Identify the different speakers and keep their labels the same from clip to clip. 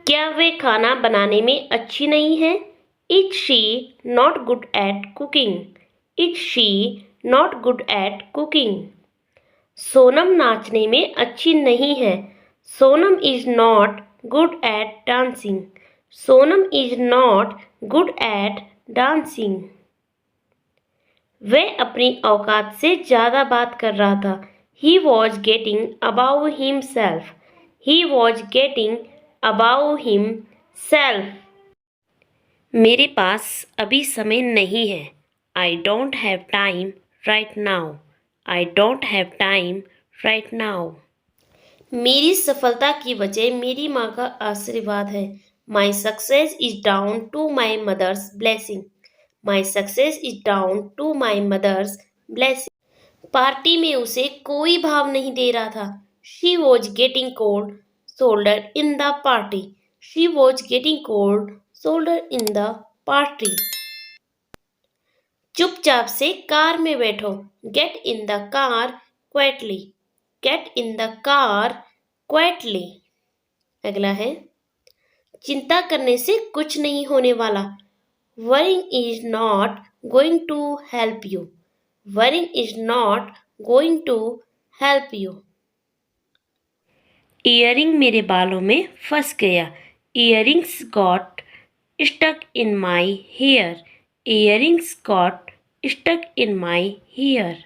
Speaker 1: क्या वे खाना बनाने में अच्छी नहीं है? Is she not good at cooking? Is she not good at cooking? Sonam नाचने में अच्छी नहीं है। Sonam is not good at dancing. Sonam is not good at dancing. वह अपनी औकात से ज़्यादा बात कर रहा था। He was getting above himself. He was getting above himself. मेरे पास अभी समय नहीं है। I don't have time right now. I don't have time right now. मेरी सफलता की वजह मेरी माँ का आशीर्वाद है। My success is down to my mother's blessing. My success is down to my mother's blessing. Party में उसे कोई भाव नहीं दे रहा था। She was getting cold shoulder in the party. She was getting cold shoulder in the party. चुपचाप से कार में बैठो। Get in the car quietly. Get in the car quietly. अगला है, चिंता करने से कुछ नहीं होने वाला। Worrying is not going to help you. Worrying is not going to help you. Earring मेरे बालों में फंस गया। Earrings got stuck in my hair. Earrings got stuck in my hair.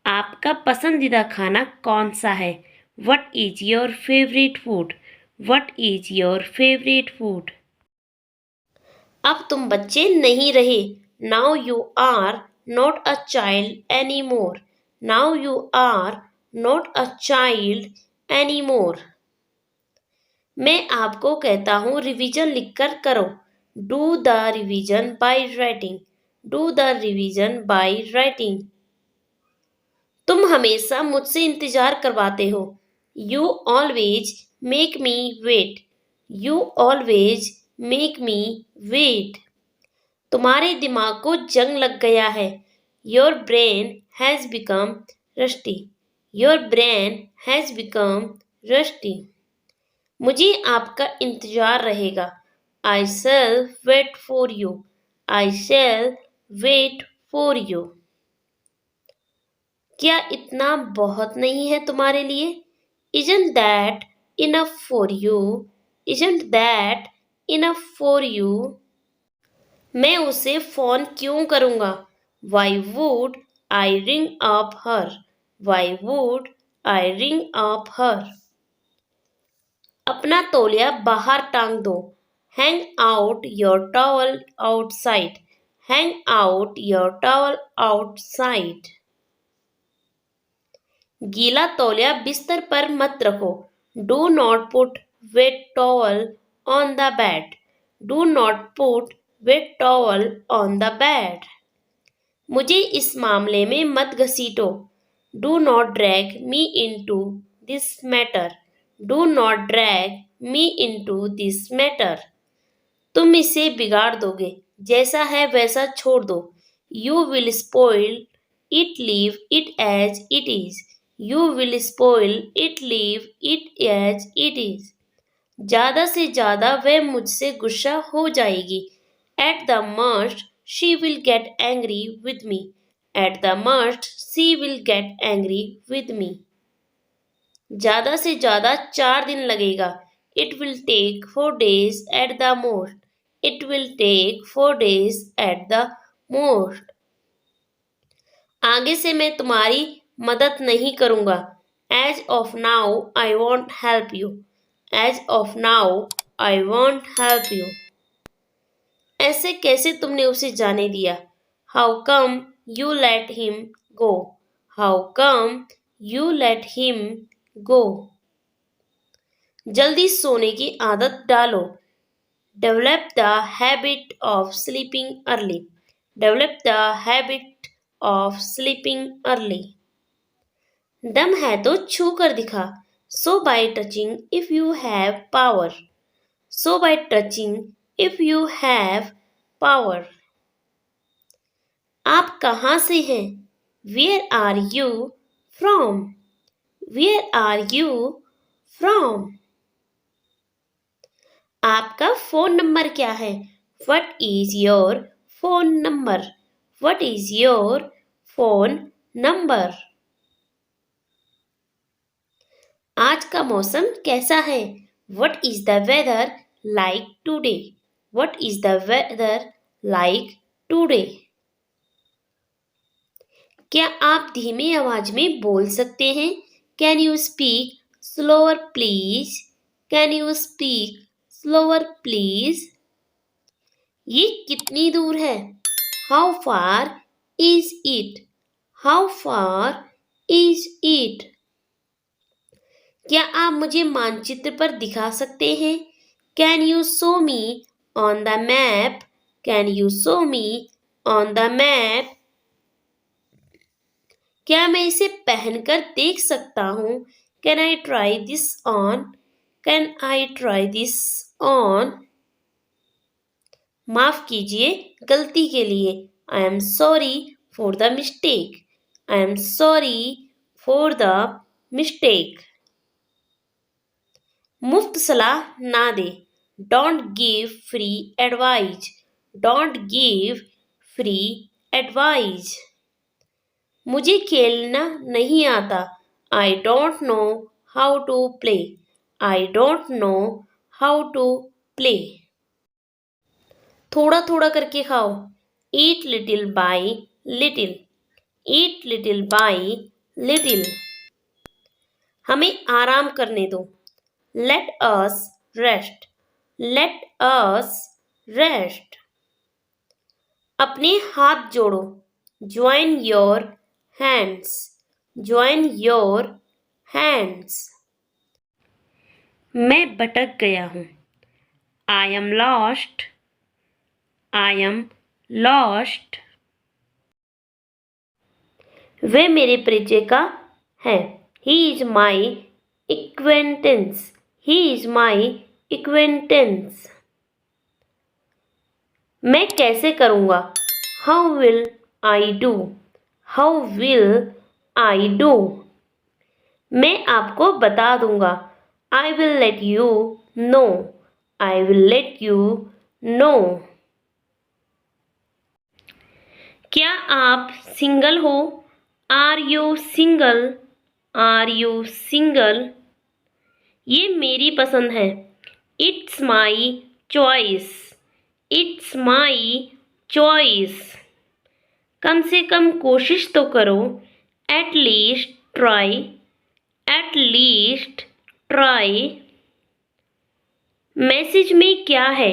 Speaker 1: आपका पसंदीदा खाना कौन सा है? What is your favourite food? What is your favourite food? अब तुम बच्चे नहीं रहे। Now you are not a child any more. Now you are not a child any more. मैं आपको कहता हूँ रिवीजन लिखकर करो। Do the revision by writing. Do the revision by writing. तुम हमेशा मुझसे इंतजार करवाते हो। You always make me wait. You always make me wait. तुम्हारे दिमाग को जंग लग गया है। Your brain has become rusty. Your brain has become rusty. मुझे आपका इंतजार रहेगा। I shall wait for you. I shall wait for you. क्या इतना बहुत नहीं है तुम्हारे लिए? Isn't that enough for you? Isn't that enough for you? मैं उसे फोन क्यों करूँगा? Why would I ring up her? Why would I ring up her? अपना तौलिया बाहर टांग दो। Hang out your towel outside. Hang out your towel outside. गीला तौलिया बिस्तर पर मत रखो। Do not put wet towel on the bed. Do not put wet towel on the bed. मुझे इस मामले में मत घसीटो। Do not drag me into this matter. Do not drag me into this matter. तुम इसे बिगाड़ दोगे। जैसा है वैसा छोड़ दो। You will spoil it, leave it as it is. You will spoil it, leave it as it is. ज़्यादा से ज़्यादा वह मुझसे गुस्सा हो जाएगी। At the most, she will get angry with me. At the most, she will get angry with me. ज़्यादा से ज़्यादा 4 दिन लगेगा। It will take 4 days at the most. It will take 4 days at the most. आगे से मैं तुम्हारी मदद नहीं करूँगा। As of now, I won't help you. As of now, I won't help you. ऐसे कैसे तुमने उसे जाने दिया? How come you let him go? How come you let him go? जल्दी सोने की आदत डालो। Develop the habit of sleeping early. Develop the habit of sleeping early. दम है तो छू कर दिखा। So by touching if you have power. So by touching if you have power. आप कहाँ से हैं? Where are you from? Where are you from? आपका फ़ोन नंबर क्या है? What is your phone number? What is your phone number? आज का मौसम कैसा है? What is the weather like today? What is the weather like today? क्या आप धीमी आवाज में बोल सकते हैं? Can you speak slower please? Can you speak slower please? ये कितनी दूर है? How far is it? How far is it? क्या आप मुझे मानचित्र पर दिखा सकते हैं? Can you show me on the map? Can you show me on the map? क्या मैं इसे पहनकर देख सकता हूँ? Can I try this on? Can I try this on? माफ कीजिए गलती के लिए. I am sorry for the mistake. I am sorry for the mistake. मुफ्त सलाह ना दे. Don't give free advice. Don't give free advice. मुझे खेलना नहीं आता. I don't know how to play. I don't know how to play. थोड़ा थोड़ा करके खाओ. Eat little by little. Eat little by little. हमें आराम करने दो. Let us rest. Let us rest. अपने हाथ जोड़ो. Join your hands. Join your hands. मैं भटक गया हूँ. I am lost. I am lost. वह मेरे परिचय का है. He is my acquaintance. He is my acquaintance. मैं कैसे करूँगा? How will I do? How will I do? मैं आपको बता दूंगा. I will let you know. I will let you know. क्या आप सिंगल हो? Are you single? Are you single? ये मेरी पसंद है. It's my choice. It's my choice. कम से कम कोशिश तो करो. At least try. At least try. Message में क्या है?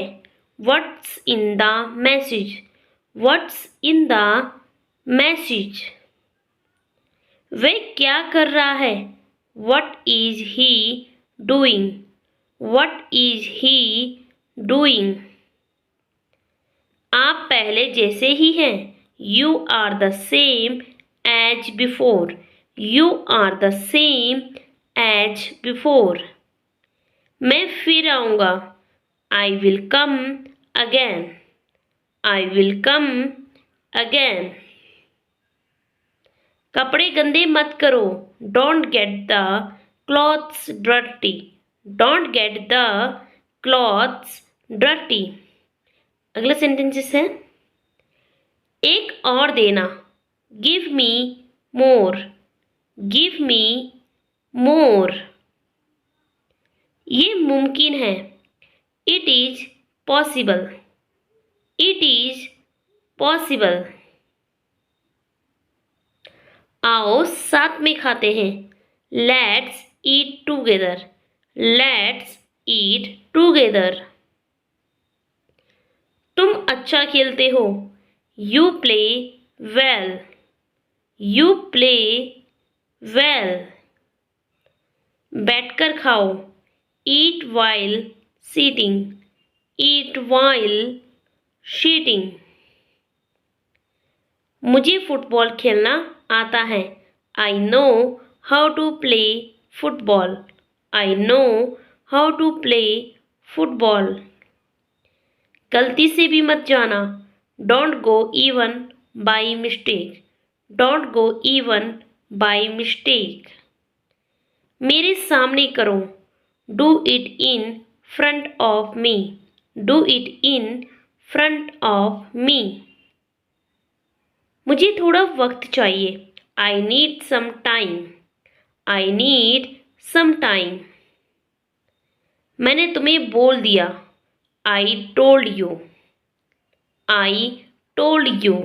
Speaker 1: What's in the message? What's in the message? वह क्या कर रहा है? What is he doing? What is he doing? आप पहले जैसे ही हैं. You are the same as before. You are the same as before. मैं फिर आऊँगा. I will come again. I will come again. कपड़े गंदे मत करो. Don't get the clothes dirty. Don't get the clothes dirty. अगला सेंटेंसेस है. एक और देना. Give me more. Give me more. ये मुमकिन है. It is possible. It is possible. आओ साथ में खाते हैं. Let's eat together. Let's eat together. तुम अच्छा खेलते हो. You play well. You play well. बैठकर खाओ. Eat while sitting. Eat while sitting. मुझे फुटबॉल खेलना आता है. I know how to play football. I know how to play football. गलती से भी मत जाना. Don't go even by mistake. Don't go even by mistake. मेरे सामने करो. Do it in front of me. Do it in front of me. मुझे थोड़ा वक्त चाहिए. I need some time. I need some time. मैंने तुम्हें बोल दिया. I told you. I told you.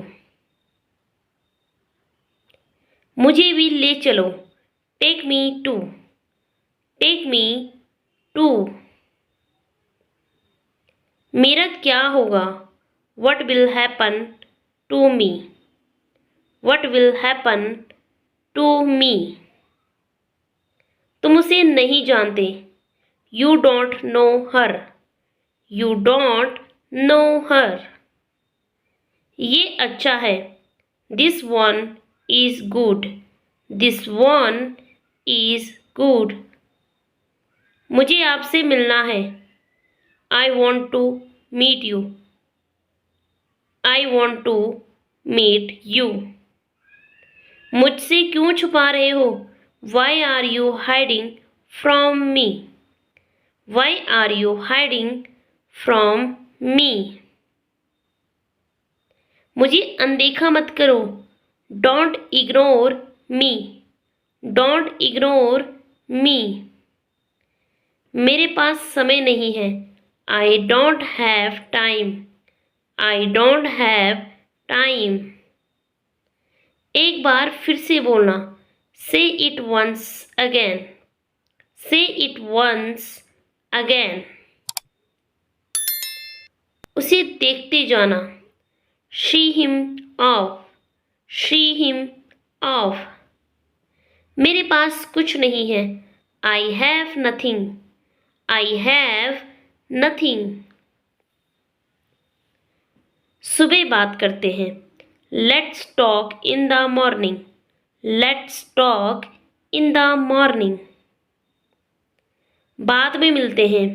Speaker 1: मुझे भी ले चलो. Take me to. Take me to. मेरा क्या होगा? What will happen to me? What will happen to me? तुम उसे नहीं जानते. You don't know her. You don't know her. ये अच्छा है. This one is good. This one is good. मुझे आपसे मिलना है. I want to meet you. I want to meet you. मुझसे क्यों छुपा रहे हो? Why are you hiding from me? Why are you hiding from me? मुझे अनदेखा मत करो. Don't ignore me. Don't ignore me. मेरे पास समय नहीं है. I don't have time. I don't have time. एक बार फिर से बोलना. Say it once again. Say it once again. उसे देखते जाना. See him off. See him off. मेरे पास कुछ नहीं है. I have nothing. I have nothing. सुबह बात करते हैं. Let's talk in the morning. Let's talk in the morning. बाद में मिलते हैं.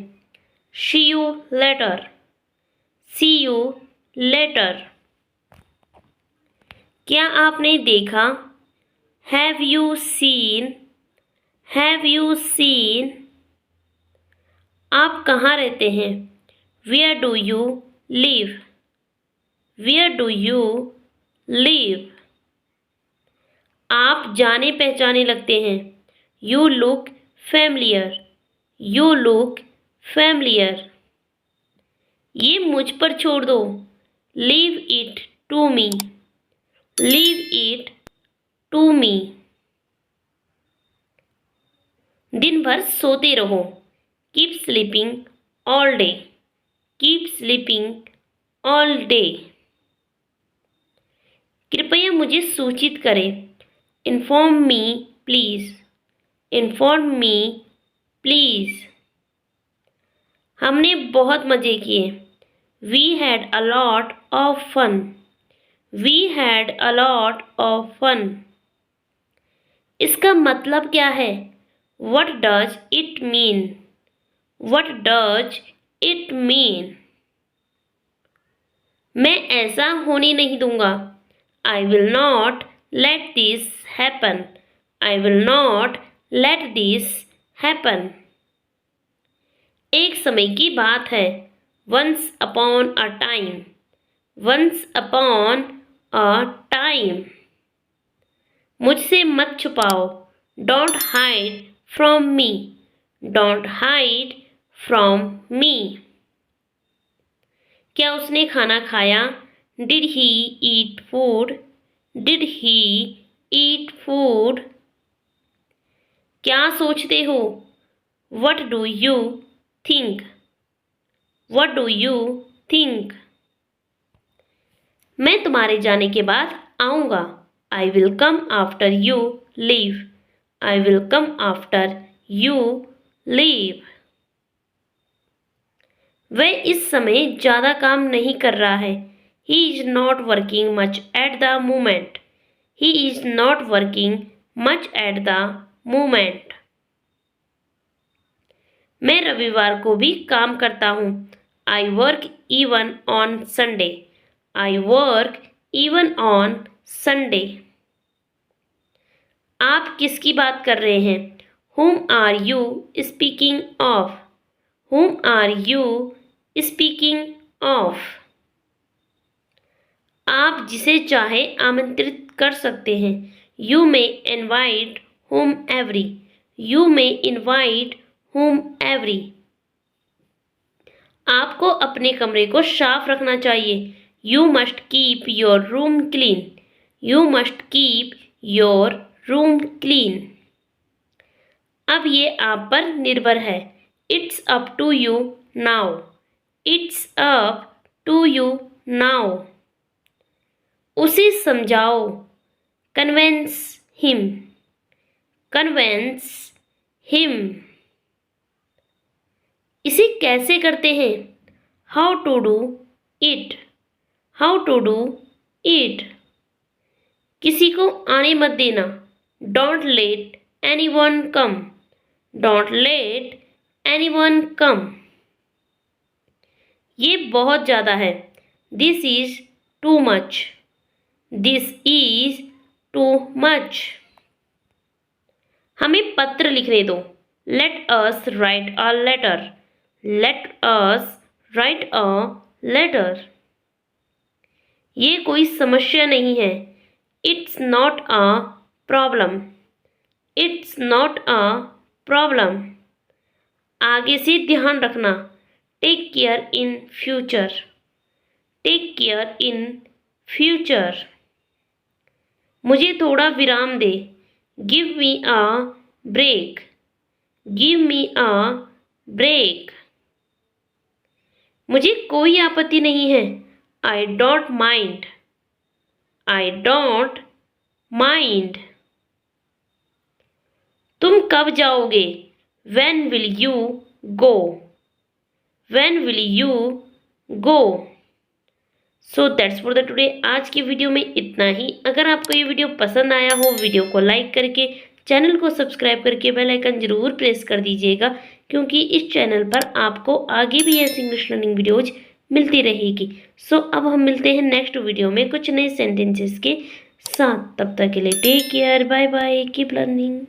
Speaker 1: See you later. See you later. क्या आपने देखा? Have you seen? Have you seen? आप कहाँ रहते हैं? Where do you live? Where do you live? आप जाने पहचाने लगते हैं. You look familiar. You look familiar. ये मुझ पर छोड़ दो. Leave it to me. Leave it to me. दिन भर सोते रहो. Keep sleeping all day. Keep sleeping all day. कृपया मुझे सूचित करें. Inform me please. Inform me please. हमने बहुत मजे किए. We had a lot of fun. We had a lot of fun. इसका मतलब क्या है? What does it mean? What does it mean? मैं ऐसा होने नहीं दूंगा. I will not let this happen. I will not let this happen. एक समय की बात है. Once upon a time. Once upon a time. मुझसे मत छुपाओ. Don't hide from me. Don't hide from me. क्या उसने खाना खाया? Did he eat food? Did he eat food? क्या सोचते हो? What do you think? What do you think? मैं तुम्हारे जाने के बाद आऊँगा. I will come after you leave. I will come after you leave. वह इस समय ज़्यादा काम नहीं कर रहा है. He is not working much at the moment. He is not working much at the moment. मैं रविवार को भी काम करता हूँ. I work even on Sunday. I work even on Sunday. आप किसकी बात कर रहे हैं? Whom are you speaking of? Whom are you speaking of? आप जिसे चाहे आमंत्रित कर सकते हैं। You may invite whomever. You may invite whomever. आपको अपने कमरे को साफ रखना चाहिए। You must keep your room clean. You must keep your room clean. अब ये आप पर निर्भर है। It's up to you now. It's up to you now. उसे समझाओ। Convince him. Convince him. इसे कैसे करते हैं? How to do it. How to do it. किसी को आने मत देना। Don't let anyone come. Don't let anyone come. ये बहुत ज़्यादा है। This is too much. This is too much. हमें पत्र लिखने दो। Let us write a letter. Let us write a letter. ये कोई समस्या नहीं है। It's not a problem. It's not a problem. आगे से ध्यान रखना। Take care in future. Take care in future. मुझे थोड़ा विराम दे। Give me a break. Give me a break. मुझे कोई आपत्ति नहीं है। I don't mind. I don't mind. तुम कब जाओगे? When will you go? When will you go? So that's for the today. आज की वीडियो में इतना ही। अगर आपको ये वीडियो पसंद आया हो, वीडियो को लाइक करके चैनल को सब्सक्राइब करके बेल आइकन जरूर प्रेस कर दीजिएगा, क्योंकि इस चैनल पर आपको आगे भी ऐसी इंग्लिश लर्निंग वीडियोज मिलती रहेगी। सो अब हम मिलते हैं नेक्स्ट वीडियो में कुछ नए सेंटेंसेस के साथ। तब तक के लिए take care, bye bye, keep learning.